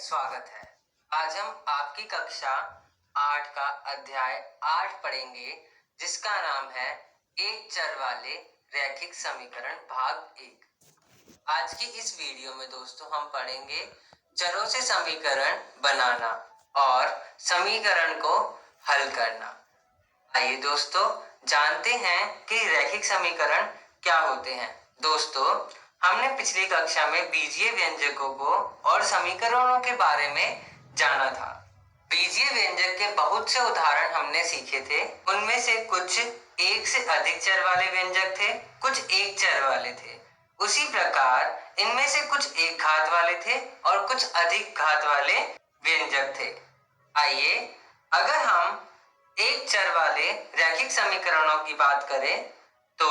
स्वागत है। आज हम आपकी कक्षा 8 का अध्याय 8 पढ़ेंगे, जिसका नाम है एक चर वाले रैखिक समीकरण भाग 1। आज की इस वीडियो में दोस्तों हम पढ़ेंगे चरों से समीकरण बनाना और समीकरण को हल करना। आइए दोस्तों जानते हैं कि रैखिक समीकरण क्या होते हैं। दोस्तों हमने पिछली कक्षा में बीजीय व्यंजकों को और समीकरणों के बारे में जाना था। बीजीय व्यंजक के बहुत से उदाहरण हमने सीखे थे। उनमें से कुछ एक से अधिक चर वाले व्यंजक थे, कुछ एक चर वाले थे। उसी प्रकार इनमें से कुछ एक घात वाले थे और कुछ अधिक घात वाले व्यंजक थे। आइए अगर हम एक चर वाले रैखिक समीकरणों की बात करें तो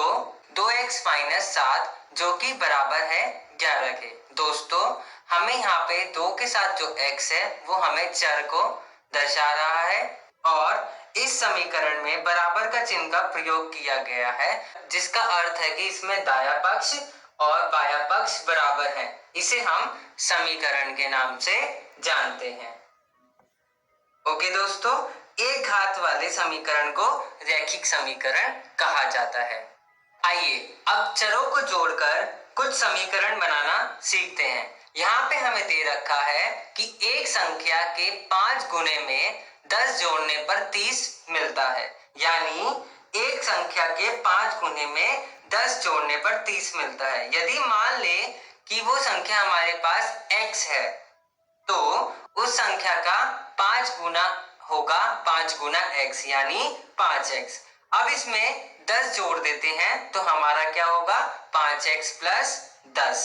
2x-7 जो कि बराबर है 11 के। दोस्तों हमें यहाँ पे 2 के साथ जो x है वो हमें चर को दर्शा रहा है और इस समीकरण में बराबर का चिन्ह का प्रयोग किया गया है, जिसका अर्थ है कि इसमें दायां पक्ष और बायां पक्ष बराबर है। इसे हम समीकरण के नाम से जानते हैं। ओके दोस्तों, एक घात वाले समीकरण को रैखिक समीकरण कहा जाता है। आइए अब चरों को जोड़कर कुछ समीकरण बनाना सीखते हैं। यहाँ पे हमें दे रखा है कि एक संख्या के 5 गुने में 10 जोड़ने पर 30 मिलता है। यानी एक संख्या के 5 गुने में 10 जोड़ने पर 30 मिलता है। यदि मान ले कि वो संख्या हमारे पास x है तो उस संख्या का 5 गुना होगा 5 गुना x यानी 5x। अब इसमें 10 जोड़ देते हैं तो हमारा क्या होगा 5x प्लस 10।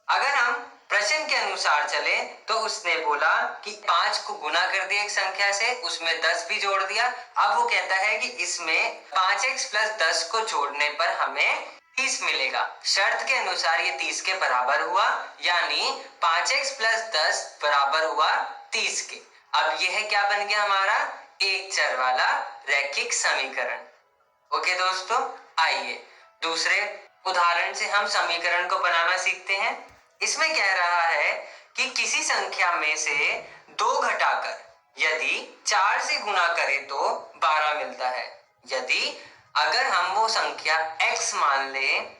अगर हम प्रश्न के अनुसार चले तो उसने बोला कि 5 को गुना कर दिया एक संख्या से, उसमें 10 भी जोड़ दिया। अब वो कहता है कि इसमें 5x प्लस 10 को जोड़ने पर हमें 30 मिलेगा। शर्त के अनुसार ये 30 के बराबर हुआ, यानी 5x प्लस 10 बराबर हुआ 30 के। अब यह क्या बन गया हमारा एक चर वाला रैखिक समीकरण। ओके दोस्तों, आइए दूसरे उदाहरण से हम समीकरण को बनाना सीखते हैं। इसमें कह रहा है कि किसी संख्या में से 2 घटाकर यदि 4 से गुना करें तो 12 मिलता है। यदि अगर हम वो संख्या x मान लें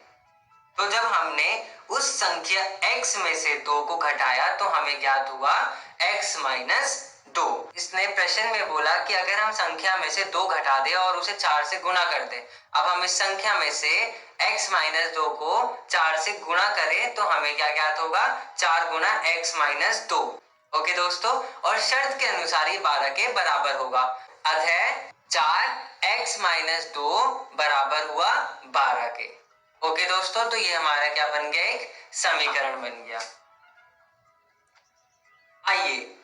तो जब हमने उस संख्या x में से 2 को घटाया तो हमें ज्ञात हुआ x माइनस 2। इसने प्रश्न में बोला कि अगर हम संख्या में से 2 घटा दें और उसे 4 से गुना कर दें। अब हम इस संख्या में से x माइनस 2 को 4 से गुणा करें तो हमें क्या ज्ञात होगा 4 गुना x माइनस 2। ओके दोस्तों, और शर्त के अनुसार ये 12 के बराबर होगा। अतः 4x माइनस 2 बराबर हुआ 12 के। ओके दोस्तों, तो ये हमारा क्या बन गया एक समीकरण बन गया। आइए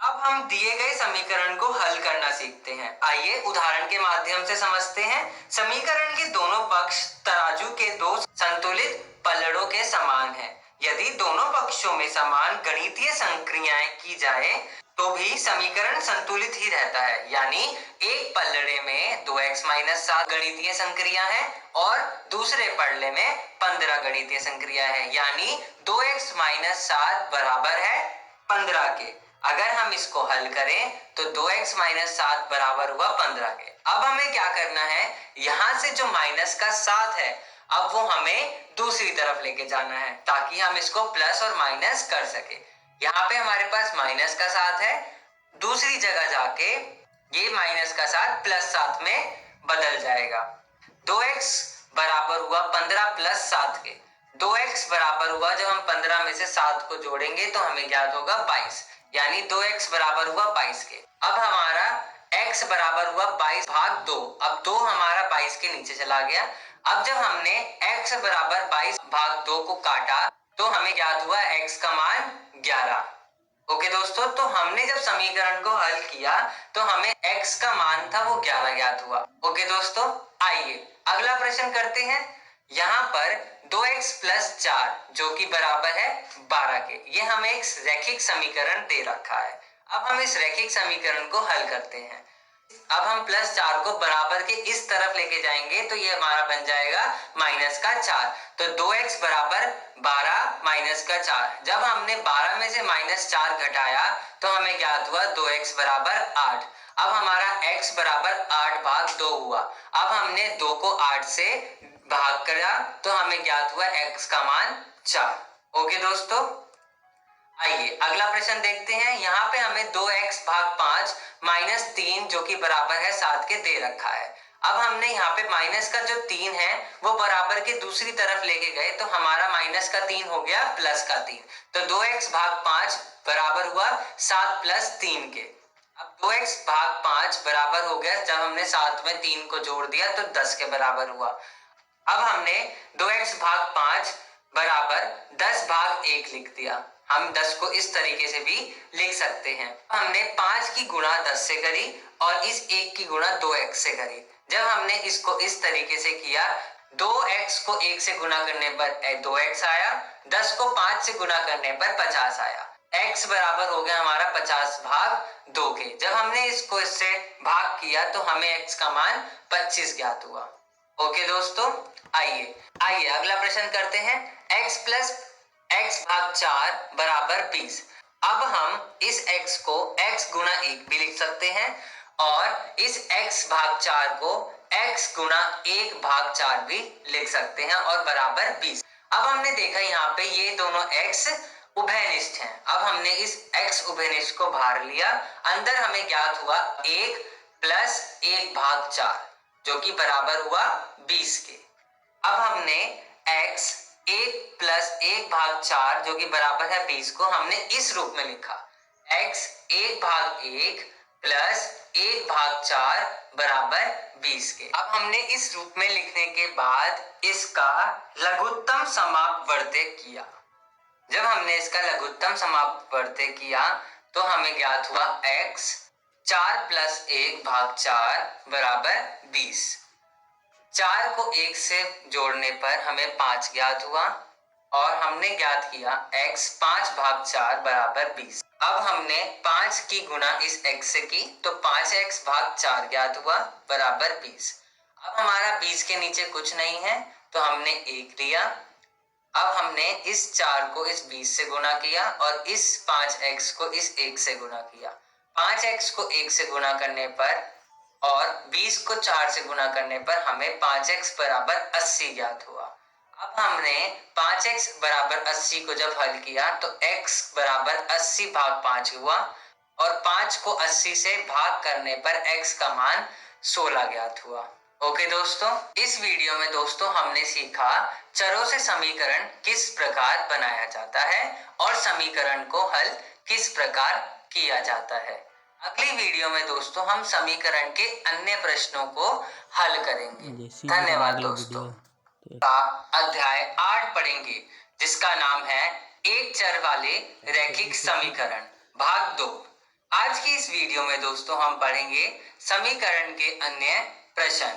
अब हम दिए गए समीकरण को हल करना सीखते हैं। आइए उदाहरण के माध्यम से समझते हैं। समीकरण के दोनों पक्ष तराजू के 2 संतुलित पलड़ों के समान हैं। यदि दोनों पक्षों में समान गणितीय संक्रियाएं की जाए तो भी समीकरण संतुलित ही रहता है। यानी एक पलड़े में 2x माइनस 7 गणितीय संक्रिया है और दूसरे पलड़े में 15 गणितीय संक्रिया है। यानी 2x माइनस 7 बराबर है 15 के। अगर हम इसको हल करें तो 2x माइनस 7 बराबर हुआ 15 के। अब हमें क्या करना है, यहाँ से जो माइनस का 7 है अब वो हमें दूसरी तरफ लेके जाना है ताकि हम इसको प्लस और माइनस कर सके। यहाँ पे हमारे पास माइनस का 7 है, दूसरी जगह जाके ये माइनस का 7 प्लस 7 में बदल जाएगा। 2x बराबर हुआ 15 प्लस 7 के। 2x बराबर हुआ, जब हम 15 में से 7 को जोड़ेंगे तो हमें ज्ञात होगा 22, यानी 2x बराबर हुआ 22 के। अब हमारा x बराबर हुआ 22 भाग 2। अब 2 हमारा 22 के नीचे चला गया। अब जब हमने x बराबर 22 भाग 2 को काटा तो हमें ज्ञात हुआ x का मान 11। ओके दोस्तों, तो हमने जब समीकरण को हल किया तो हमें x का मान था वो 11 ज्ञात हुआ। ओके दोस्तों, आइए अगला प्रश्न करते हैं। यहाँ पर 2x प्लस 4 जो कि बराबर है 12 के, ये हमें एक रैखिक समीकरण दे रखा है। अब हम इस रैखिक समीकरण को हल करते हैं। अब हम +4 को बराबर के इस तरफ लेके जाएंगे तो ये हमारा बन जाएगा -4। तो 2x बराबर 12 -4। जब हमने 12 में से -4 घटाया तो हमें ज्ञात हुआ 2x बराबर 8। अब हमारा x बराबर 8 भाग 2 हुआ। अब हमने 2 को 8 से भाग करा तो हमें ज्ञात हुआ x का मान 4। ओके दोस्तों, आइए अगला प्रश्न देखते हैं। यहाँ पे हमें 2x भाग 5 -3 जो कि बराबर है 7 के दे रखा है। अब हमने यहाँ पे माइनस का जो 3 है वो बराबर के दूसरी तरफ लेके गए तो हमारा माइनस का 3 हो गया प्लस का 3। तो 2x भाग 5 बराबर हुआ 7 + 3 के। अब 2x भाग 5 बराबर हो गया, जब हमने 7 में 3 को जोड़ दिया तो 10 के बराबर हुआ। अब हमने 2x भाग 5 बराबर 10 भाग 1 लिख दिया। हम 10 को इस तरीके से भी लिख सकते हैं। हमने 5 की गुणा 10 से करी और इस 1 की गुणा 2x से करी। जब हमने इसको इस तरीके से किया, 2x को 1 से गुणा करने पर 2x आया, 10 को 5 से गुणा करने पर 50 आया। x बराबर हो गया हमारा 50 भाग 2 के। जब हमने इसको इससे भाग किया तो हमें x का मान 25 ज्ञात हुआ। ओके दोस्तों, आइए अगला प्रश्न करते हैं। x + x भाग 4 बराबर 20। अब हम इस x को x गुणा 1 भी लिख सकते हैं और इस x भाग 4 को x गुणा 1 भाग 4 भी लिख सकते हैं और बराबर 20। अब हमने देखा यहाँ पे ये दोनों x उभयनिष्ठ हैं। अब हमने इस x उभयनिष्ठ को बाहर लिया, अंदर हमें ज्ञात हुआ 1 + 1 भाग 4 जो कि बराबर हुआ 20 के। अब हमने x 1 + 1 भाग 4 जो कि बराबर है 20 को हमने इस रूप में लिखा, x 1 भाग 1 + 1 भाग 4 बराबर 20 के। अब हमने इस रूप में लिखने के बाद इसका लघुत्तम समापवर्त्य किया। जब हमने इसका लघुत्तम समापवर्त्य किया तो हमें ज्ञात हुआ x 4 + 1 भाग 4 बराबर 20। 4 को 1 से जोड़ने पर हमें 5 ज्ञात हुआ और हमने ज्ञात किया x 5 भाग 4 बराबर 20। अब हमने 5 की गुणा इस x से की तो 5x भाग 4 ज्ञात हुआ बराबर 20। अब हमारा 20 के नीचे कुछ नहीं है तो हमने 1 लिया। अब हमने इस 4 को इस 20 से गुणा किया और इस 5x को इस 1 से गुणा किया। 5x को 1 से गुणा करने पर और 20 को 4 से गुणा करने पर हमें 5x बराबर 80 ज्ञात हुआ। अब हमने 5x बराबर 80 को जब हल किया तो x बराबर 80 भाग 5 हुआ और 5 को 80 से भाग करने पर x का मान 16 ज्ञात हुआ। ओके दोस्तों, इस वीडियो में दोस्तों हमने सीखा चरों से समीकरण किस प्रकार बनाया जाता है और समीकरण को हल किस प्रकार किया जाता है। अगली वीडियो में दोस्तों हम समीकरण के अन्य प्रश्नों को हल करेंगे। धन्यवाद दोस्तों। का अध्याय 8 पढ़ेंगे जिसका नाम है एक चर वाले रैखिक समीकरण भाग 2। आज की इस वीडियो में दोस्तों हम पढ़ेंगे समीकरण के अन्य प्रश्न।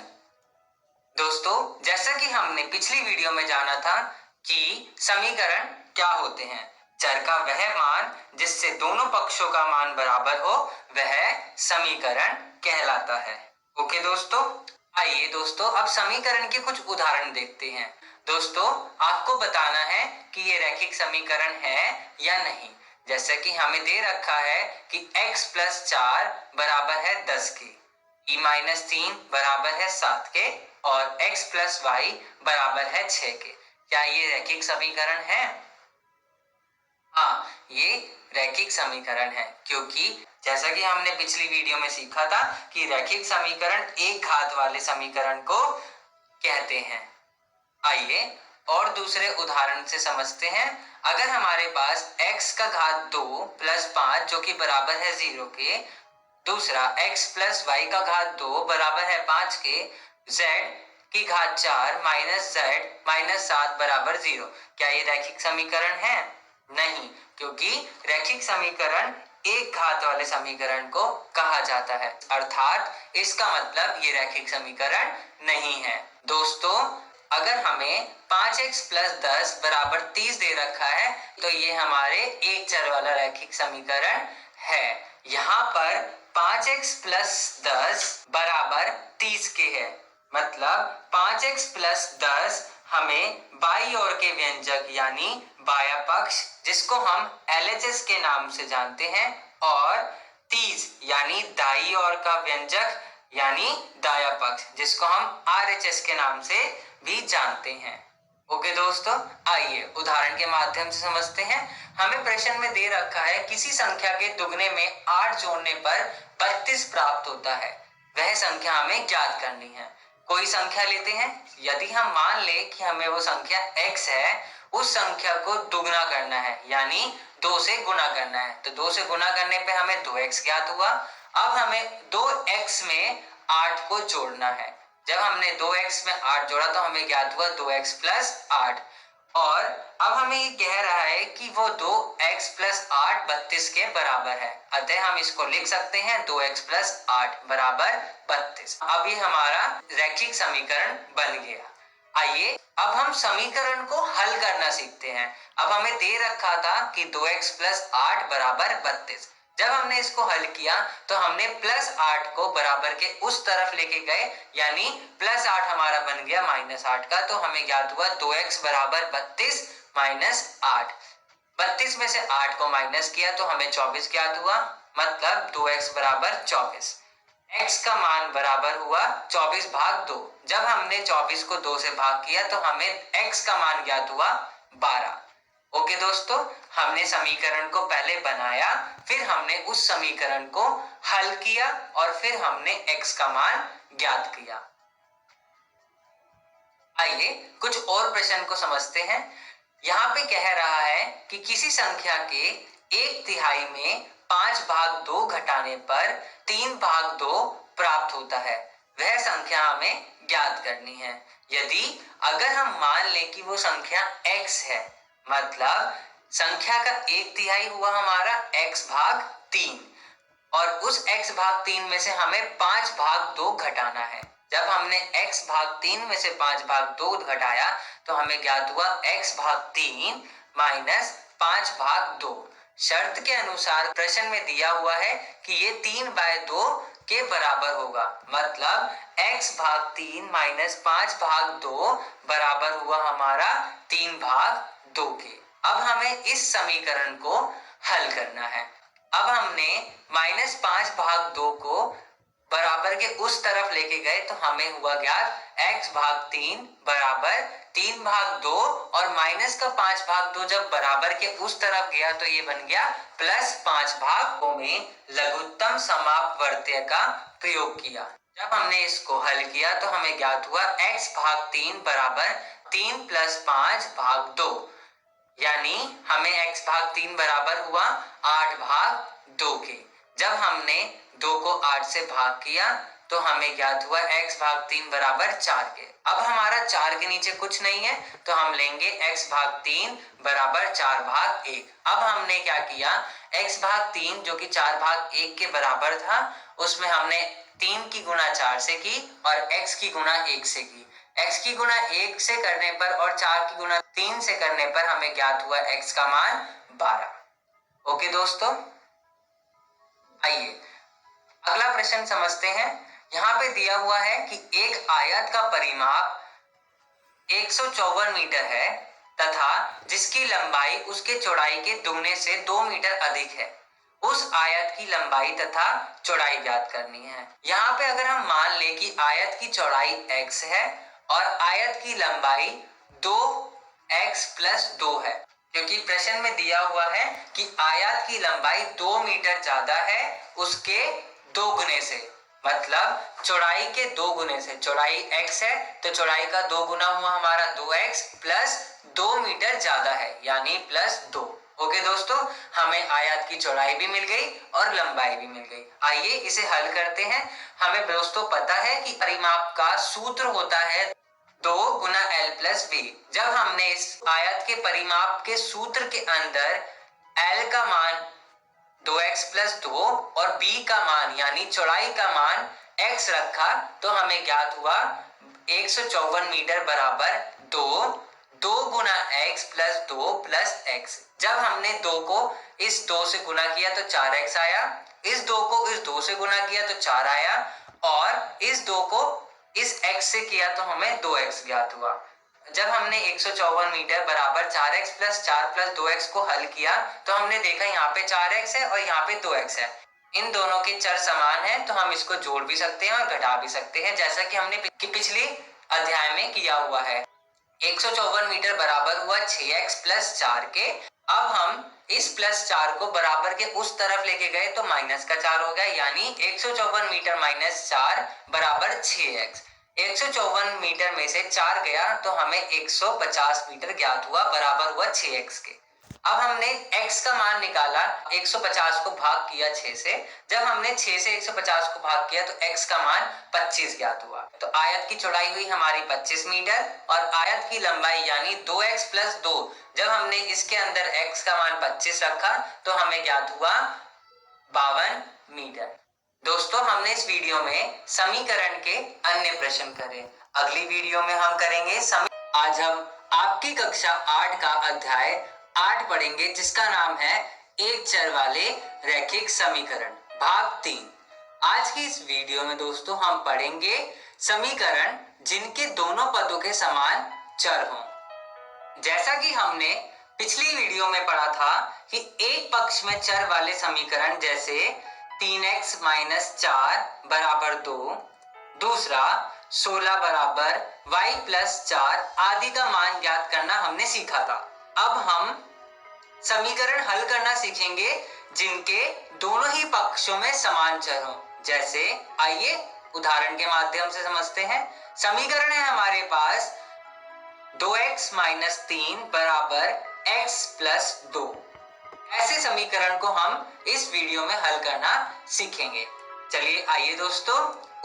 दोस्तों जैसा कि हमने पिछली वीडियो में जाना था कि समीकरण क्या होते हैं, चर का वह मान जिससे दोनों पक्षों का मान बराबर हो वह समीकरण कहलाता है। ओके दोस्तों, आइए दोस्तों अब समीकरण के कुछ उदाहरण देखते हैं। दोस्तों आपको बताना है कि ये रैखिक समीकरण है या नहीं। जैसे कि हमें दे रखा है कि x + 4 बराबर है 10 के, e - 3 बराबर है 7 के और x + y बराबर है 6 के। क्या ये रैखिक समीकरण है? हाँ, ये रैखिक समीकरण है क्योंकि जैसा कि हमने पिछली वीडियो में सीखा था कि रैखिक समीकरण एक घात वाले समीकरण को कहते हैं। आइए और दूसरे उदाहरण से समझते हैं। अगर हमारे पास x का घात 2 + 5 जो कि बराबर है 0 के, दूसरा x + y का घात 2 बराबर है 5 के, z की घात 4 - z - 7 बराबर 0, क्या ये रैखिक समीकरण है? नहीं, क्योंकि रैखिक समीकरण एक घात वाले समीकरण को कहा जाता है, अर्थात इसका मतलब ये रैखिक समीकरण नहीं है। दोस्तों अगर हमें 5x + 10 बराबर 30 दे रखा है तो ये हमारे एक चर वाला रैखिक समीकरण है। यहाँ पर 5x प्लस 10 बराबर 30 के है। मतलब 5x प्लस 10 हमें बाई ओर के व्यंजक यानी बाया पक्ष जिसको हम LHS के नाम से जानते हैं और 30 यानी दाई ओर का व्यंजक यानी दाया पक्ष जिसको हम RHS के नाम से भी जानते हैं। ओके दोस्तों, आइए उदाहरण के माध्यम से समझते हैं। हमें प्रश्न में दे रखा है किसी संख्या के दुगने में 8 जोड़ने पर 32 प्राप्त होता है, वह संख्या हमें ज्ञात करनी है। कोई संख्या लेते हैं। यदि हम मान ले कि हमें वो संख्या x है, उस संख्या को दुगना करना है यानी 2 से गुना करना है। तो 2 से गुना करने पे हमें 2x ज्ञात हुआ। अब हमें 2x में 8 को जोड़ना है। जब हमने 2x में 8 जोड़ा तो हमें ज्ञात हुआ 2x प्लस 8। और अब हमें ये कह रहा है कि वो 2x प्लस 8 32 के बराबर है। अतः हम इसको लिख सकते हैं 2x प्लस 8 बराबर 32। अब ये हमारा रैखिक समीकरण बन गया। आइए अब हम समीकरण को हल करना सीखते हैं। अब हमें दे रखा था कि 2x प्लस 8 बराबर 32। जब हमने इसको हल किया तो हमने प्लस 8 को बराबर के उस तरफ लेके गए यानी प्लस 8 हमारा बन गया माइनस 8 का। तो हमें ज्ञात हुआ 2x बराबर 32 माइनस 8। 32 में से 8 को माइनस किया तो हमें 24 ज्ञात हुआ। मतलब 2x बराबर 24। x का मान बराबर हुआ 24 भाग 2। जब हमने 24 को 2 से भाग किया तो हमें x का मान ज्ञात हुआ 12। ओके दोस्तों, हमने समीकरण को पहले बनाया, फिर हमने उस समीकरण को हल किया और फिर हमने x का मान ज्ञात किया। आइए कुछ और प्रश्न को समझते हैं। यहाँ पे कह रहा है कि किसी संख्या के 1/3 में 5 भाग 2 घटाने पर 3 भाग 2 प्राप्त होता है, वह संख्या हमें ज्ञात करनी है। यदि अगर हम मान लें कि वो संख्या x है, मतलब संख्या का 1/3 हुआ हमारा x भाग 3 और उस x भाग 3 में से हमें 5 भाग 2 घटाना है। जब हमने x भाग 3 में से 5 भाग 2 घटाया तो हमें ज्ञात हुआ x भाग 3 माइनस 5 भाग 2। शर्त के अनुसार प्रश्न में दिया हुआ है कि ये 3/2 के बराबर होगा। मतलब x भाग 3 माइनस 5 भाग 2 बराबर हुआ हमारा 3 भाग 2 के। अब हमें इस समीकरण को हल करना है। अब हमने माइनस 5 भाग 2 को बराबर के उस तरफ लेके गए तो हमें हुआ ज्ञात x भाग 3 बराबर 3 भाग 2 और माइनस का 5 भाग 2 जब बराबर के उस तरफ गया तो ये बन गया प्लस 5 भाग 2 में लघुत्तम समापवर्त्य का प्रयोग किया। जब हमने इसको हल किया तो हमें ज्ञात हुआ x भाग 3 बराबर 3 प्लस 5 भाग 2 यानी हमें x भाग 3 बराबर हुआ 8 भाग 2 के। जब हमने 2 को 8 से भाग किया तो हमें ज्ञात हुआ x भाग 3 बराबर 4 के। अब हमारा 4 के नीचे कुछ नहीं है तो हम लेंगे x भाग 3 बराबर 4 भाग 1। अब हमने क्या किया, x भाग 3 जो कि 4 भाग 1 के बराबर था उसमें हमने 3 की गुणा 4 से की और x की गुणा 1 से की। x की गुणा 1 से करने पर और 4 की गुणा 3 से करने पर हमें ज्ञात हुआ x का मान 12। ओके दोस्तों, आइए अगला प्रश्न समझते हैं। यहाँ पे दिया हुआ है कि एक आयत का परिमाप 154 मीटर है तथा जिसकी लंबाई उसके चौड़ाई के दुगने से 2 मीटर अधिक है। उस आयत की लंबाई तथा चौड़ाई ज्ञात करनी है। यहाँ पे अगर हम मान ले कि आयत की चौड़ाई x है और आयत की लंबाई 2x प्लस 2 है, क्योंकि प्रश्न में दिया हुआ है कि आयत की लंबाई 2 मीटर ज्यादा है उसके 2 गुने से, मतलब चौड़ाई के 2 गुने से। चौड़ाई x है तो चौड़ाई का 2 गुना हुआ हमारा 2x प्लस 2 मीटर ज्यादा है यानी प्लस 2। ओके दोस्तों, हमें आयत की चौड़ाई भी मिल गई और लंबाई भी मिल गई। आइए इसे हल करते हैं। हमें दोस्तों पता है कि परिमाप का सूत्र होता है 2 गुना L प्लस B। जब हमने इस आयत के परिमाप के सूत्र के अंदर L का मान 2x प्लस 2 और B का मान यानी चौड़ाई का मान x रखा तो हमें ज्ञात हुआ 154 मीटर बराबर 2 2 गुना x प्लस 2 प्लस x। जब हमने 2 को इस 2 से गुना किया तो 4x आया, इस 2 को इस 2 से गुना किया तो 4 आया, और इस 2 को इस x से किया तो हमें 2x ज्ञात हुआ। जब हमने 154 मीटर बराबर 4x प्लस 4 प्लस 2x को हल किया तो हमने देखा यहाँ पे 4x है और यहाँ पे 2x है। इन दोनों के चर समान हैं तो हम इसको जोड़ भी सकते हैं और घटा भी सकते हैं, जैसा कि हमने पिछले अध्याय में किया हुआ है। 154 मीटर बराबर हुआ 6x प्लस 4 के। अब हम इस प्लस 4 को बराबर के उस तरफ लेके गए तो माइनस का 4 हो गया, यानी 154 मीटर माइनस 4 बराबर 6x। 154 मीटर में से 4 गया तो हमें 150 मीटर ज्ञात हुआ, बराबर हुआ 6x के। अब हमने x का मान निकाला, 150 को भाग किया 6 से। जब हमने 6 से 150 को भाग किया तो x का मान 25 ज्ञात हुआ। तो आयत की चौड़ाई हुई हमारी 25 मीटर और आयत की लंबाई यानी 2x प्लस 2। जब हमने इसके अंदर x का मान 25 रखा तो हमें ज्ञात हुआ 52 मीटर। दोस्तों, हमने इस वीडियो में समीकरण के अन्य प्रश्न करे। अगली वीडियो में हम करेंगे आज हम आपकी कक्षा 8 का अध्याय 8 पढ़ेंगे, जिसका नाम है एक चर वाले रैखिक समीकरण भाग 3। आज की इस वीडियो में दोस्तों हम पढ़ेंगे समीकरण जिनके दोनों पदों के समान चर हों। जैसा कि हमने पिछली वीडियो में पढ़ा था कि एक पक्ष में चर वाले समीकरण जैसे 3x माइनस 4 बराबर 2, दूसरा 16 बराबर y प्लस 4 आदि का मान ज्ञात करना हमने सीखा था। अब हम समीकरण हल करना सीखेंगे जिनके दोनों ही पक्षों में समान चर हों। जैसे आइए उदाहरण के माध्यम से समझते हैं। समीकरण है हमारे पास 2x माइनस 3 बराबर x प्लस 2। ऐसे समीकरण को हम इस वीडियो में हल करना सीखेंगे। चलिए आइए दोस्तों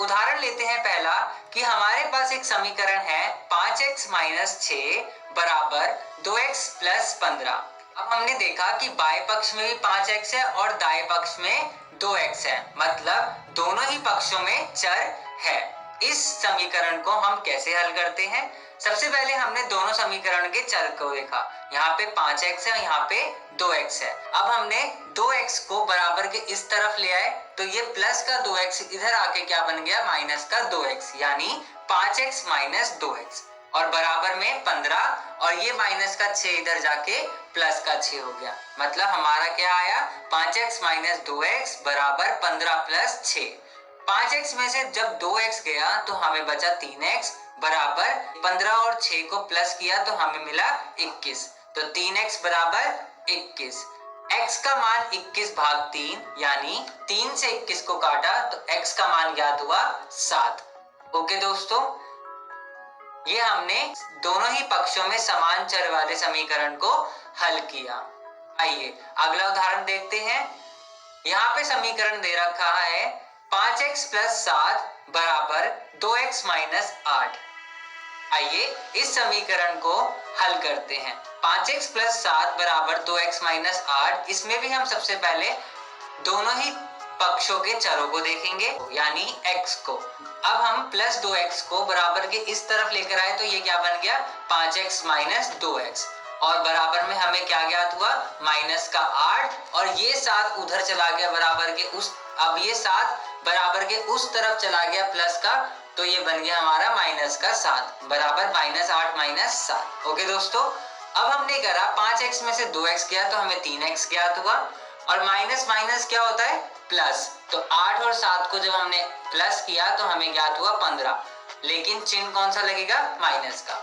उदाहरण लेते हैं पहला कि हमारे पास एक समीकरण है 5x माइनस 6 बराबर 2x प्लस 15। अब हमने देखा कि बाएं पक्ष में भी 5x है और दाएं पक्ष में 2x है, मतलब दोनों ही पक्षों में चर है। इस समीकरण को हम कैसे हल करते हैं? सबसे पहले हमने दोनों समीकरण के चर को देखा। यहाँ पे 5x है और यहाँ पे 2x है। अब हमने 2x को बराबर के इस तरफ ले आए तो ये प्लस का 2x इधर आके क्या बन गया, माइनस का 2x, यानी 5x माइनस 2x और बराबर में 15 और ये माइनस का 6 इधर जाके प्लस का 6 हो गया। मतलब हमारा क्या आया, 5x माइनस 2x बराबर 15 प्लस 6। 5x में से जब 2x गया तो हमें बचा 3x बराबर 15 और 6 को प्लस किया तो हमें मिला 21। तो 3x बराबर 21। x का मान 21 भाग 3, यानी 3 से 21 को काटा तो x का मान ज्ञात हुआ 7। ओके दोस्तों, ये हमने दोनों ही पक्षों में समान चर वाले समीकरण को हल किया। आइए अगला उदाहरण देखते हैं। यहाँ पे समीकरण दे रखा है 5x प्लस 7 बराबर 2x माइनस 8। आइए इस समीकरण को हल करते हैं। 5x प्लस 7 बराबर 2x माइनस 8। इसमें भी हम सबसे पहले दोनों ही पक्षों के चरों को देखेंगे, यानी x को। अब हम प्लस 2x को बराबर के इस तरफ लेकर आए तो ये क्या बन गया, 5x माइनस 2x और बराबर में हमें क्या ज्ञात हुआ, माइनस का 8 और ये 7 उधर चला गया बराबर के उस, अब ये 7 बराबर के उस तरफ चला गया प्लस का, तो ये बन गया हमारा माइनस का 7 बराबर माइनस 8 माइनस 7। ओके दोस्तों, अब हमने करा 5x में से 2x गया तो हमें 3x ज्ञात हुआ और माइनस माइनस क्या होता है, प्लस। तो 8 और 7 को जब हमने प्लस किया तो हमें ज्ञात हुआ 15, लेकिन चिन्ह कौन सा लगेगा, माइनस का।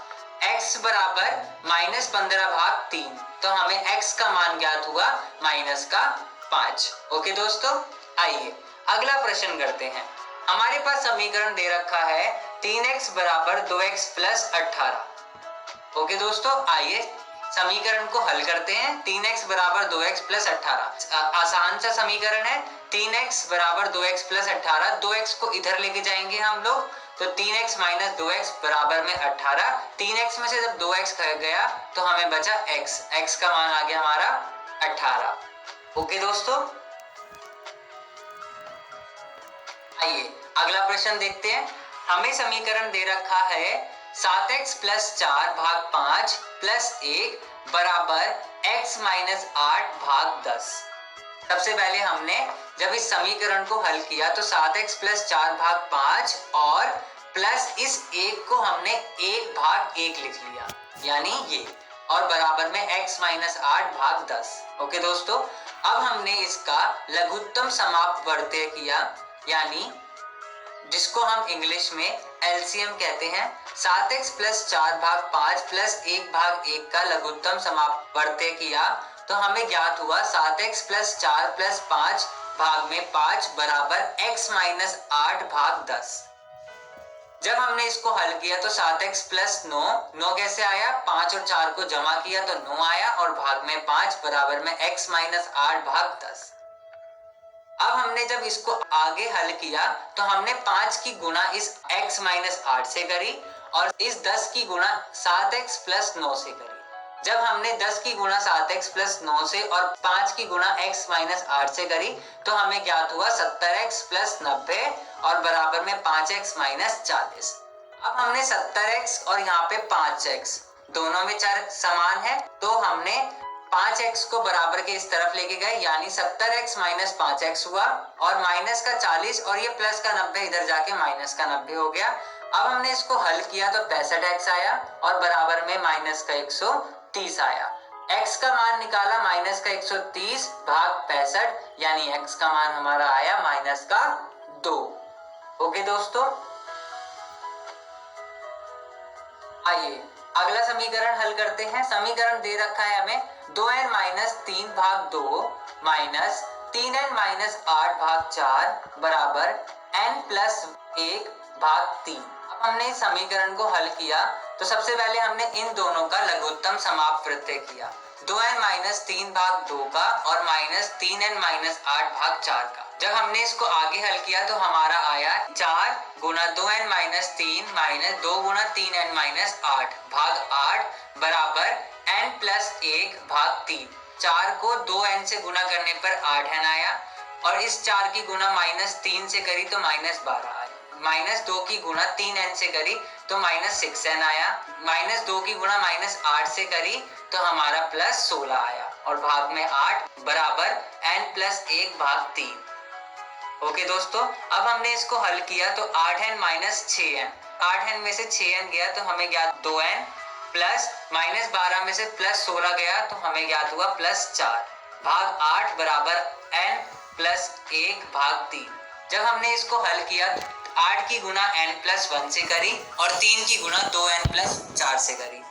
x बराबर माइनस 15 भाग 3, तो हमें x का मान ज्ञात हुआ माइनस का 5। ओके दोस्तों, आइए अगला प्रश्न करते हैं। हमारे पास समीकरण दे रखा है 3x बराबर 2x प्लस 18। ओके दोस्तों, आइए समीकरण को हल करते हैं। 3x बराबर 2x प्लस 18 आसान सा समीकरण है। 3x बराबर 2x प्लस 18, 2x को इधर लेके जाएंगे हम लोग तो 3x माइनस 2x बराबर में 18। 3x में से जब 2x गया तो हमें बचा x, x का मान आ गया हमारा 18। ओके दोस्तों, आइए अगला प्रश्न देखते हैं। हमें समीकरण दे रखा है 7x प्लस 4 भाग 5 प्लस 1 बराबर x माइनस 8 भाग 10। सबसे पहले हमने जब इस समीकरण को हल किया तो 7x प्लस 4 भाग 5 और प्लस इस 1 को हमने 1 भाग 1 लिख लिया, यानी ये, और बराबर में x माइनस 8 भाग 10। ओके दोस्तों, अब हमने इसका लघुत्तम समापवर्त्य किया, यानी जिसको हम इंग्लिश में एलसीएम कहते हैं। 7x प्लस 4 भाग 5 प्लस 1 भाग 1 का लघुत्तम समापवर्त्य किया तो हमें ज्ञात हुआ 7x प्लस 4 प्लस 5 भाग में 5 बराबर x माइनस 8 भाग 10। जब हमने इसको हल किया तो 7x प्लस 9 कैसे आया, 5 और 4 को जमा किया तो 9 आया और भाग में 5 बराबर में x माइनस 8 भाग 10। अब हमने जब इसको आगे हल किया तो हमने 5 की गुणा इस x माइनस 8 से करी और इस 10 की गुणा 7x प्लस 9 से करी। जब हमने 10 की गुणा 7x प्लस 9 से और 5 की गुणा x माइनस 8 से करी तो हमें ज्ञात हुआ 70x प्लस 90 और बराबर में 5x माइनस 40। अब हमने 70x और यहाँ पे 5x दोनों में चर समान है तो हमने 5x को बराबर के इस तरफ लेके गए, यानी 70x माइनस 5x हुआ और माइनस का 40 और ये प्लस का 90 इधर जाके माइनस का 90 हो गया। अब हमने इसको हल किया तो 65x आया और बराबर में माइनस का 130 आया। x का मान निकाला माइनस का 130 भाग 65, यानी x का मान हमारा आया माइनस का 2। ओके दोस्तों, आइए अगला समीकरण हल करते हैं। समीकरण दे रखा है हमें 2n माइनस 3 भाग 2 माइनस 3n माइनस 8 भाग 4 बराबर n प्लस 1 भाग 3। अब हमने इस समीकरण को हल किया तो सबसे पहले हमने इन दोनों का लघुत्तम समापवर्त्य किया, 2n माइनस 3 भाग 2 का और माइनस 3n माइनस 8 भाग 4 का। जब हमने इसको आगे हल किया तो हमारा आया 4 गुना 2n माइनस 3 माइनस 2 गुना 3n माइनस 8 भाग 8 बराबर n प्लस 1 भाग 3। 4 को 2n से गुना करने पर 8n आया और इस 4 की गुना माइनस 3 से करी तो माइनस 12 आया। माइनस 2 की गुणा 3n से करी तो माइनस 6n आया। माइनस 2 की गुणा माइनस 8 से करी तो हमारा प्लस 16 आया और भाग में 8 बराबर n प्लस 1 भाग 3। ओके दोस्तों, अब हमने इसको हल किया तो 8n माइनस 6n, 8n में से 6n गया तो हमें ज्ञात 2n प्लस माइनस 12 में से प्लस 16 गया तो हमें ज्ञात हुआ प्लस 4 भाग 8 बराबर n प्लस 1 भाग 3। जब हमने इसको हल किया 8 की गुणा n प्लस 1 से करी और 3 की गुणा 2n प्लस 4 से करी।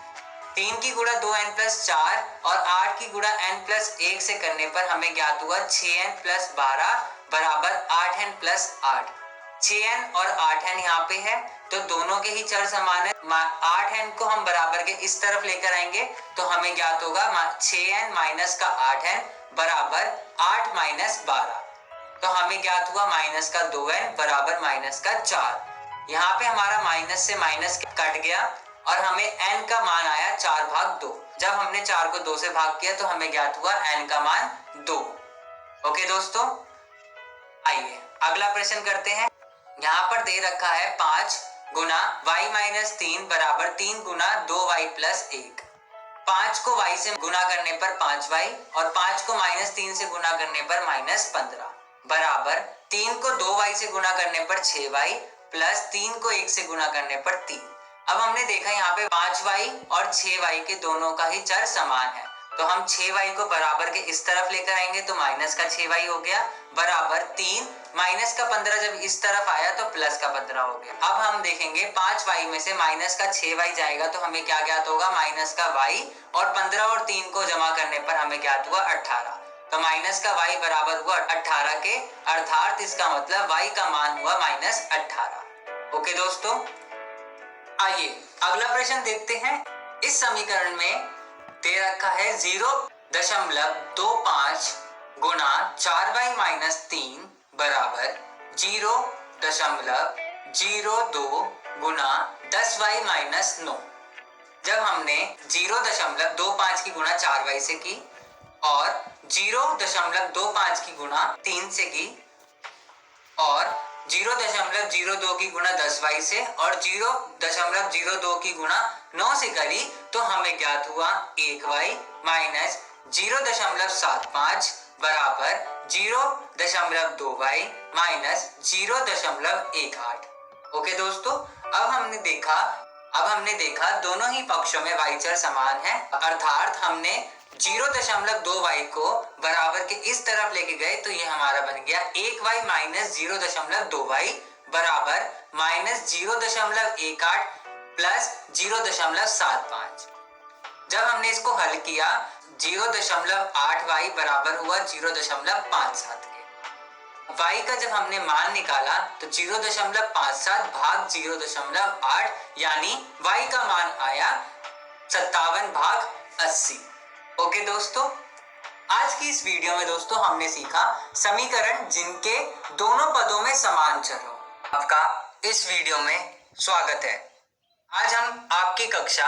3 की गुणा 2n प्लस 4 और 8 की गुणा n प्लस 1 से करने पर हमें ज्ञात हुआ 6n प्लस 12 बराबर 8n प्लस 8। 6n और 8n यहाँ पे है तो दोनों के ही चर समान है। 8n को हम बराबर के इस तरफ लेकर आएंगे तो हमें ज्ञात होगा 6n माइनस का 8n बराबर 8 माइनस 12। तो हमें ज्ञात हुआ माइनस का 2n बराबर माइनस का 4। यहाँ पे हमारा माइनस से माइनस कट गया और हमें n का मान आया 4 भाग 2। जब हमने 4 को 2 से भाग किया तो हमें ज्ञात हुआ n का मान 2। ओके दोस्तों, आइए अगला प्रश्न करते हैं। यहाँ पर दे रखा है 5 गुना y माइनस 3 बराबर 3 गुना 2y प्लस 1। 5 को y से गुना करने पर 5y और 5 को माइनस 3 से गुना करने पर माइनस 15 बराबर 3 को 2y से गुना करने पर 6y प्लस 3 को 1 से गुना करने पर 3। अब हमने देखा यहाँ पे 5y और 6y के दोनों का ही चर समान है तो हम 6y को बराबर के इस तरफ लेकर आएंगे तो माइनस का 6y हो गया बराबर 3 माइनस का 15 जब इस तरफ आया तो प्लस का 15 हो गया। अब हम देखेंगे 5y में से माइनस का 6y जाएगा तो हमें क्या ज्ञात होगा, माइनस का y और 15 और 3 को जमा करने पर हमें ज्ञात हुआ 18। तो माइनस का y बराबर हुआ 18 के, अर्थात इसका मतलब y का मान हुआ माइनस 18। ओके दोस्तों, आइए अगला प्रश्न देखते हैं। इस समीकरण में दे रखा है 0.25 गुना 4y माइनस 3 बराबर 0.02 गुना 10y माइनस 9। जब हमने 0.25 की गुणा 4y से की और 0.25 की गुणा 3 से की और 0.02 की गुणा 10y से और 0.02 की गुणा 9 से करी तो हमें ज्ञात हुआ 1y माइनस 0.75 बराबर 0.2y माइनस 0.18। ओके दोस्तों, अब हमने देखा दोनों ही पक्षों में y चर समान है, अर्थात हमने 0.2y को बराबर के इस तरफ लेके गए तो ये हमारा बन गया 1y माइनस 0.2y बराबर माइनस 0.18 प्लस 0.75। जब हमने इसको हल किया 0.8y बराबर हुआ 0.57 के। y का जब हमने मान निकाला तो 0.57 भाग 0.8 यानी y का मान आया 57 भाग 80। ओके दोस्तों, आज की इस वीडियो में दोस्तों हमने सीखा समीकरण जिनके दोनों पदों में समान चर हो। आपका इस वीडियो में स्वागत है। आज हम आपकी कक्षा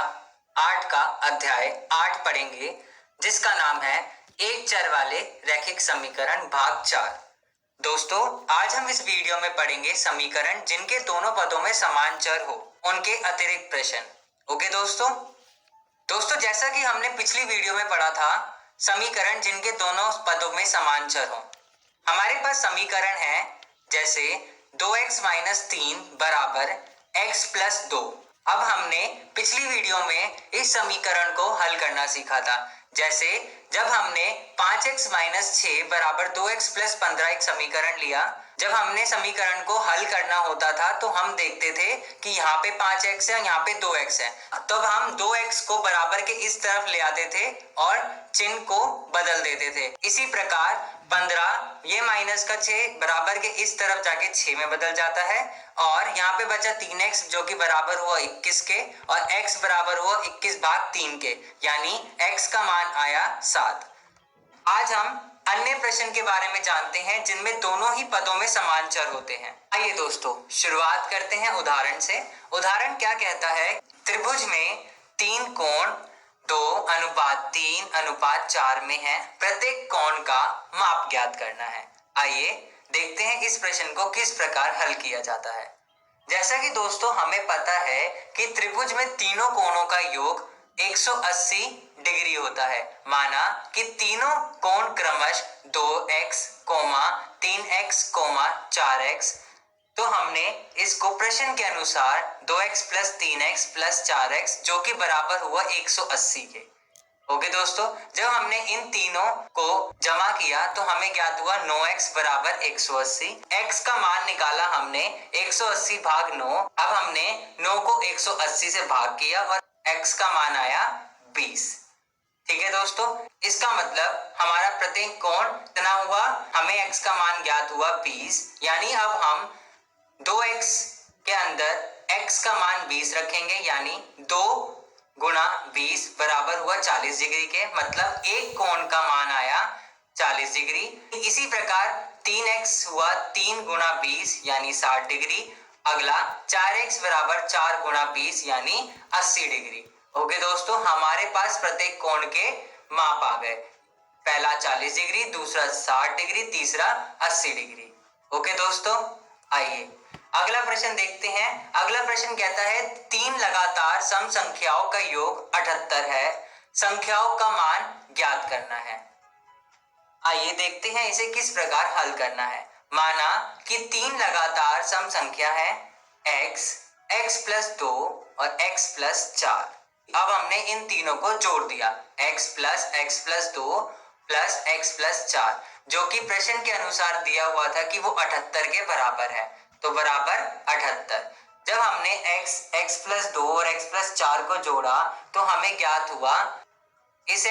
8 का अध्याय 8 पढ़ेंगे जिसका नाम है एक चर वाले रैखिक समीकरण भाग 4। दोस्तों, आज हम इस वीडियो में पढ़ेंगे समीकरण जिनके दोनों पदों में समान चर हो, उनके अतिरिक्त प्रश्न। ओके दोस्तों, जैसा कि हमने पिछली वीडियो में पढ़ा था समीकरण जिनके दोनों पदों में समान चर हो, हमारे पास समीकरण है जैसे 2x माइनस 3 बराबर x प्लस 2। अब हमने पिछली वीडियो में इस समीकरण को हल करना सीखा था, जैसे जब हमने 5x माइनस 6 बराबर 2x प्लस 15 एक समीकरण लिया। जब हमने समीकरण को हल करना होता था तो हम देखते थे कि यहाँ पे 5x है, यहाँ पे 2x है, तब हम 2x को बराबर के इस तरफ ले आते थे और चिन्ह को बदल देते थे। इसी प्रकार 15 ये माइनस का 6 बराबर के इस तरफ जाके 6 में बदल जाता है और यहाँ पे बचा 3x जो कि बराबर हुआ 21 के और x बराबर हुआ 21 भाग 3 के, यानी x का मान आया 7। आज हम अन्य प्रश्न के बारे में जानते हैं जिनमें दोनों ही पदों में समान चर होते हैं। आइए दोस्तों शुरुआत करते हैं उदाहरण से। उदाहरण क्या कहता है, त्रिभुज में 3 कोण 2:3:4 में है, प्रत्येक कोण का माप ज्ञात करना है। आइए देखते हैं इस प्रश्न को किस प्रकार हल किया जाता है। जैसा कि दोस्तों हमें पता है कि त्रिभुज में तीनों कोणों का योग 180 डिग्री होता है। माना कि तीनों कोण क्रमश 2x, 3x, 4x, तो हमने इसको प्रश्न के अनुसार 2x plus 3x plus 4x जो कि बराबर हुआ 180 के। ओके दोस्तों, जब हमने इन तीनों को जमा किया तो हमें ज्ञात हुआ 9x बराबर 180। x का मान निकाला हमने 180 भाग 9। अब हमने 9 को 180 से भाग किया और x का मान आया 20। ठीक है दोस्तों, इसका मतलब हमारा प्रत्येक कोण कितना हुआ, हमें x का मान ज्ञात हुआ 20, यानी अब हम 2x के अंदर x का मान 20 रखेंगे, यानी 2 गुणा 20 बराबर हुआ 40 डिग्री के, मतलब एक कोण का मान आया 40 डिग्री। इसी प्रकार 3x हुआ 3 गुणा 20 यानी 60 डिग्री। अगला 4x बराबर 4 गुणा 20 यानी 80 डिग्री। ओके दोस्तों, हमारे पास प्रत्येक कोण के माप आ गए। पहला 40 डिग्री, दूसरा 60 डिग्री, तीसरा 80 डिग्री। ओके दोस्तों, आइए अगला प्रश्न देखते हैं। अगला प्रश्न कहता है 3 लगातार सम संख्याओं का योग 78 है, संख्याओं का मान ज्ञात करना है। आइए देखते हैं इसे किस प्रकार हल करना है। माना कि 3 लगातार सम संख्या है x, x प्लस 2 और x प्लस 4। अब हमने इन तीनों को जोड़ दिया, x plus 2 plus x plus 4, जो कि प्रश्न के अनुसार दिया हुआ था कि वो 78 के बराबर है, तो बराबर 78। जब हमने x प्लस 2 और x प्लस 4 को जोड़ा तो हमें ज्ञात हुआ इस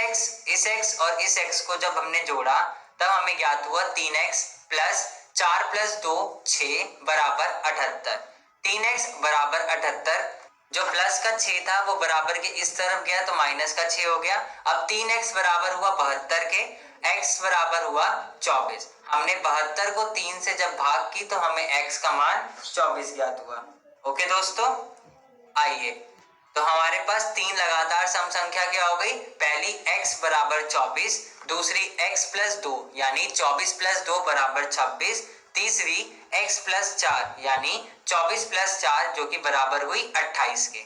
x और इस x को जब हमने जोड़ा तब हमें ज्ञात हुआ 3x प्लस 4 प्लस 2 6 बराबर 78। 3x बराबर 78, जो प्लस का 6 था वो बराबर के इस तरफ गया तो माइनस का 6 हो गया। अब 3x बराबर हुआ 72 के, x बराबर हुआ 24। हमने 72 को 3 से जब भाग की तो हमें x का मान 24 ज्ञात हुआ। ओके दोस्तों, आइए तो हमारे पास 3 लगातार सम संख्या क्या हो गई, पहली x बराबर 24, दूसरी x प्लस 2 यानी 24 प्लस 2 बराबर 26, तीसरी x प्लस 4 यानी 24 प्लस 4 जो कि बराबर हुई 28 के।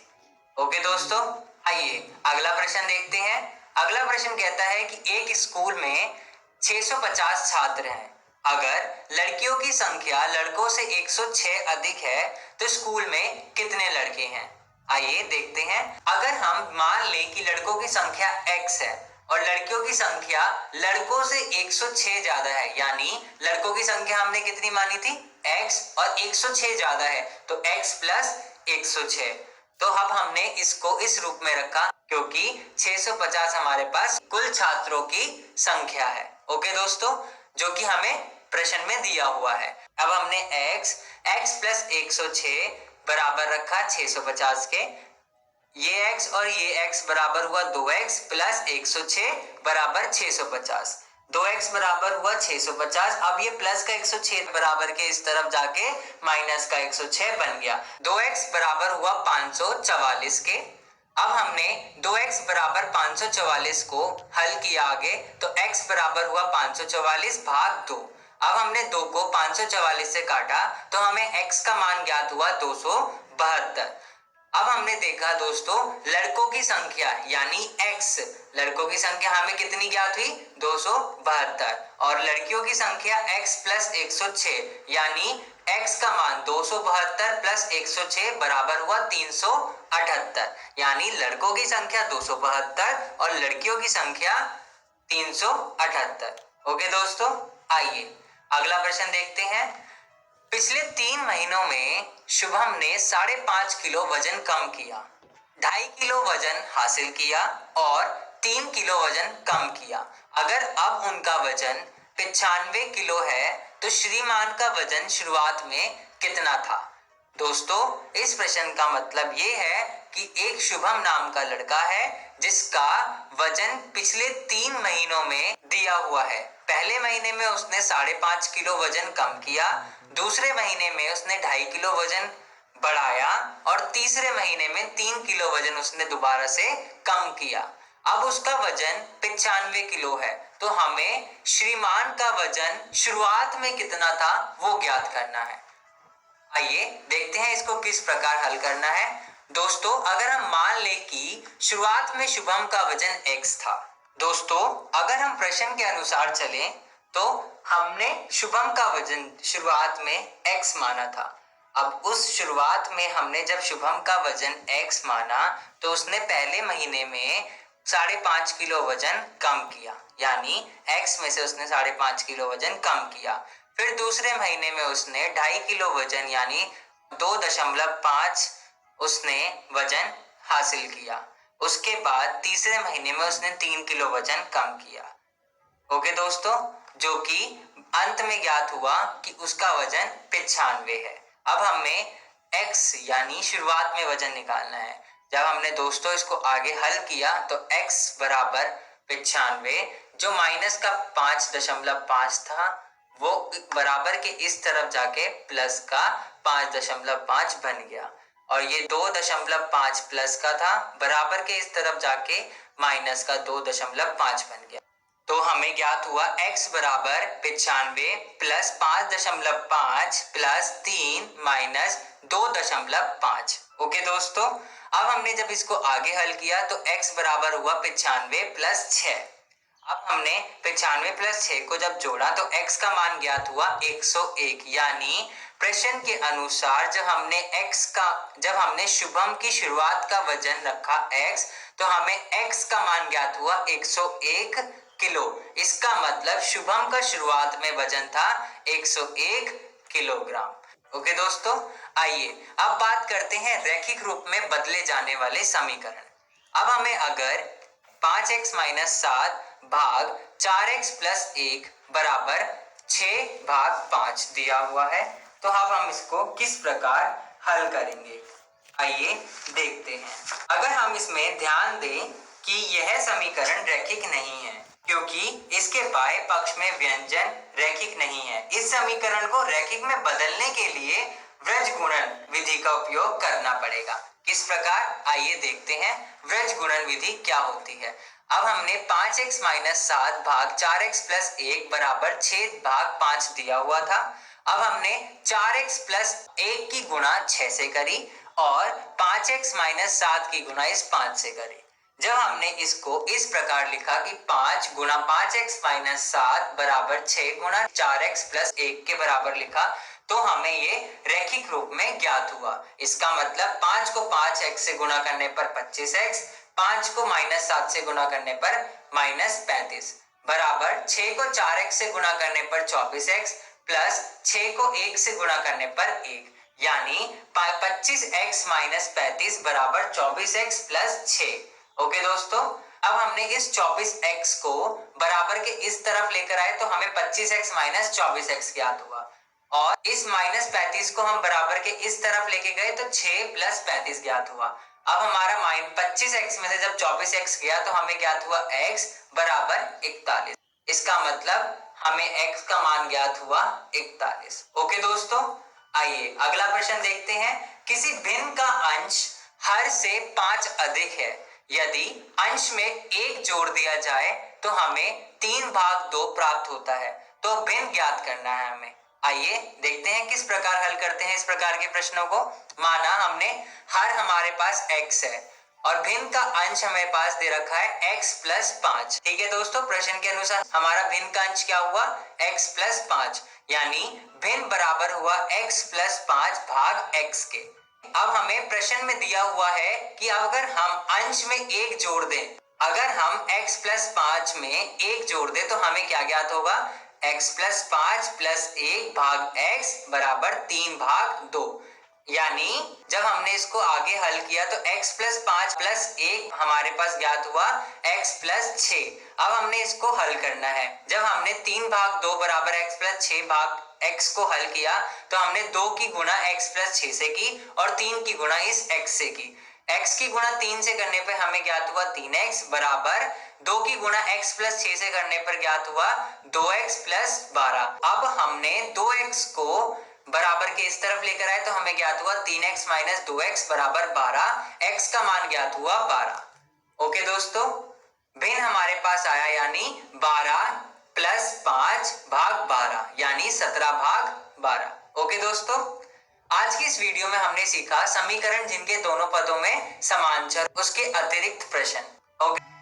ओके दोस्तों, आइए अगला प्रश्न देखते हैं। अगला प्रश्न कहता है कि एक स्कूल में 650 छात्र हैं। अगर लड़कियों की संख्या लड़कों से 106 अधिक है तो स्कूल में कितने लड़के हैं? आइए देखते हैं। अगर हम मान लें कि लड़कों की संख्या x है और लड़कियों की संख्या लड़कों से 106 ज्यादा है, यानी लड़कों की संख्या हमने कितनी मानी थी x और 106 ज्यादा है तो x प्लस 106। तो अब हमने इसको इस रूप में रखा क्योंकि 650 हमारे पास कुल छात्रों की संख्या है। ओके दोस्तों, जो कि हमें प्रश्न में दिया हुआ है। अब हमने x प्लस 106 बराबर रखा 650 के। ये x और ये x बराबर हुआ 2x प्लस 106 बराबर 650। 2x बराबर हुआ 650। अब ये प्लस का 106 बराबर के इस तरफ जाके माइनस का 106 बन गया। 2x बराबर हुआ 544 के। अब हमने 2x बराबर 544 को हल किया आगे तो x बराबर हुआ 544 भाग 2। अब हमने 2 को 544 से काटा तो हमें x का मान ज्ञात हुआ 272। अब हमने देखा दोस्तों लड़कों की संख्या यानी x, लड़कों की संख्या हमें कितनी ज्ञात हुई 272 और लड़कियों की संख्या x प्लस 106 यानी x का मान 272 प्लस 106 बराबर हुआ 378, यानी लड़कों की संख्या 272 और लड़कियों की संख्या 378। ओके दोस्तों, आइए अगला प्रश्न देखते हैं। पिछले 3 महीनों में शुभम ने 5.5 किलो वजन कम किया, 2.5 किलो वजन हासिल किया और 3 किलो वजन कम किया। अगर अब उनका वजन 95 किलो है तो श्रीमान का वजन शुरुआत में कितना था? दोस्तों इस प्रश्न का मतलब ये है कि एक शुभम नाम का लड़का है जिसका वजन पिछले 3 महीनों में दिया हुआ है। पहले महीने में उसने 5.5 किलो वजन कम किया, दूसरे महीने में उसने 2.5 किलो वजन बढ़ाया और तीसरे महीने में 3 किलो वजन उसने दोबारा से कम किया। अब उसका वजन 95 किलो है तो हमें श्रीमान का वजन शुरुआत में कितना था वो ज्ञात करना है। आइए देखते हैं इसको किस प्रकार हल करना है। दोस्तों अगर हम मान लें कि शुरुआत में शुभम का वजन x था, दोस्तों अगर हम प्रश्न के अनुसार चलें तो हमने शुभम का वजन शुरुआत में x माना था। अब उस शुरुआत में हमने जब शुभम का वजन x माना तो उसने पहले महीने में 5.5 किलो वजन कम किया, यानी x में से उसने 5.5 किलो वजन कम किया। फिर दूसरे महीने में उसने 2.5 किलो वजन यानी 2.5 उसने वजन हासिल किया। उसके बाद तीसरे महीने में उसने 3 किलो वजन कम किया। ओके दोस्तों, जो कि अंत में ज्ञात हुआ कि उसका वजन 95 है। अब हमें x यानी शुरुआत में वजन निकालना है। जब हमने दोस्तों इसको आगे हल किया तो x बराबर 95 जो माइनस का 5.5 था वो बराबर के इस तरफ जाके प्लस का 5.5 बन गया और ये 2.5 प्लस का था बराबर के इस तरफ जाके माइनस का 2.5 बन गया। तो हमें ज्ञात हुआ x बराबर 95 प्लस 5.5 प्लस 3 माइनस 2.5। ओके दोस्तों, अब हमने जब इसको आगे हल किया तो x बराबर हुआ 95 प्लस 6। अब हमने 95 प्लस 6 को जब जोड़ा तो x का मान ज्ञात हुआ 101, यानी प्रश्न के अनुसार जब हमने शुभम की शुरुआत का वजन रखा x तो हमें x का मान ज्ञात हुआ 101 किलो। इसका मतलब शुभम का शुरुआत में वजन था 101 किलोग्राम। ओके दोस्तों, आइए अब बात करते हैं रैखिक रूप में बदले जाने वाले समीकरण। अब हमें अगर 5x माइनस 7 भाग 4x प्लस 1 बराबर 6 भाग 5 दिया हुआ है तो अब हम इसको किस प्रकार हल करेंगे, आइए देखते हैं। अगर हम इसमें ध्यान दें कि यह समीकरण रैखिक नहीं है क्योंकि इसके बाएं पक्ष में व्यंजन रैखिक नहीं है। इस समीकरण को रैखिक में बदलने के लिए व्रज गुणन विधि का उपयोग करना पड़ेगा। किस प्रकार, आइए देखते हैं व्रज गुणन विधि क्या होती है। अब हमने 5x माइनस 7 भाग 4x प्लस 1 बराबर 6 भाग 5 दिया हुआ था। अब हमने 4x प्लस 1 की गुणा 6 से करी और 5x माइनस 7 की गुणा इस 5 से करी। जब हमने इसको इस प्रकार लिखा कि 5 गुणा 5x माइनस 7 बराबर 6 गुणा 4x प्लस 1 के बराबर लिखा तो हमें ये रैखिक रूप में ज्ञात हुआ। इसका मतलब 5 को 5x से गुणा करने पर 25x, 5 को माइनस 7 से गुणा करने पर माइनस 35 बराबर 6 को 4x से गुणा करने पर 24x प्लस 6 को 1 से गुणा करने पर 1 यानी 25x माइनस 35 बराबर 24x प्लस 6। ओके दोस्तों, अब हमने इस 24x को बराबर के इस तरफ लेकर आए तो हमें 25x माइनस 24x ज्ञात हुआ और इस माइनस 35 को हम बराबर के इस तरफ लेके गए तो 6 प्लस 35 ज्ञात हुआ। अब हमारा 25x में से जब 24x गया तो हमें ज्ञात हुआ x बराबर 41। इसका मतलब हमें x का मान ज्ञात हुआ 41। ओके दोस्तों, आइए अगला प्रश्न देखते हैं। किसी भिन्न का अंश हर से 5 अधिक है, यदि अंश में 1 जोड़ दिया जाए तो हमें 3/2 प्राप्त होता है, तो भिन्न ज्ञात करना है हमें। आइए देखते हैं किस प्रकार हल करते हैं इस प्रकार के प्रश्नों को। माना हमने हर हमारे पास x है और भिन्न का अंश हमारे पास दे रखा है x प्लस 5। ठीक है दोस्तों, प्रश्न के अनुसार हमारा भिन्न का अंश क्या हुआ x प्लस 5, यानी भिन्न बराबर हुआ x प्लस 5 भाग x के। अब हमें प्रश्न में दिया हुआ है कि अगर हम अंश में 1 जोड़ दें, अगर हम x प्लस 5 में 1 जोड़ दें तो हमें क्या ज्ञात होगा x प्लस 5 प्लस 1 भाग x बराबर 3/2। यानी जब हमने इसको आगे हल किया तो x प्लस 5 प्लस 1 हमारे पास ज्ञात हुआ x प्लस 6। अब हमने इसको हल करना है। जब हमने 3/2 बराबर x प्लस 6 भाग x को हल किया तो हमने 2 की गुणा x प्लस 6 से की और 3 की गुणा इस x से की। x की गुणा 3 से करने पर हमें ज्ञात हुआ 3x बराबर 2 की गुणा x प्लस 6 से करने पर ज्ञात हुआ 2x प्लस 12। अब हमने 2x को बराबर के इस तरफ लेकर आए तो हमें ज्ञात हुआ 3x माइनस 2x बराबर 12। x का मान ज्ञात हुआ 12। ओके दोस्तों, भिन्न हमारे पास आया यानी 12 प्लस 5 भाग 12 यानी 17/12। ओके दोस्तों, आज की इस वीडियो में हमने सीखा समीकरण जिनके दोनों पदों में समांतर उसके अतिरिक्त प्रश्न। ओके।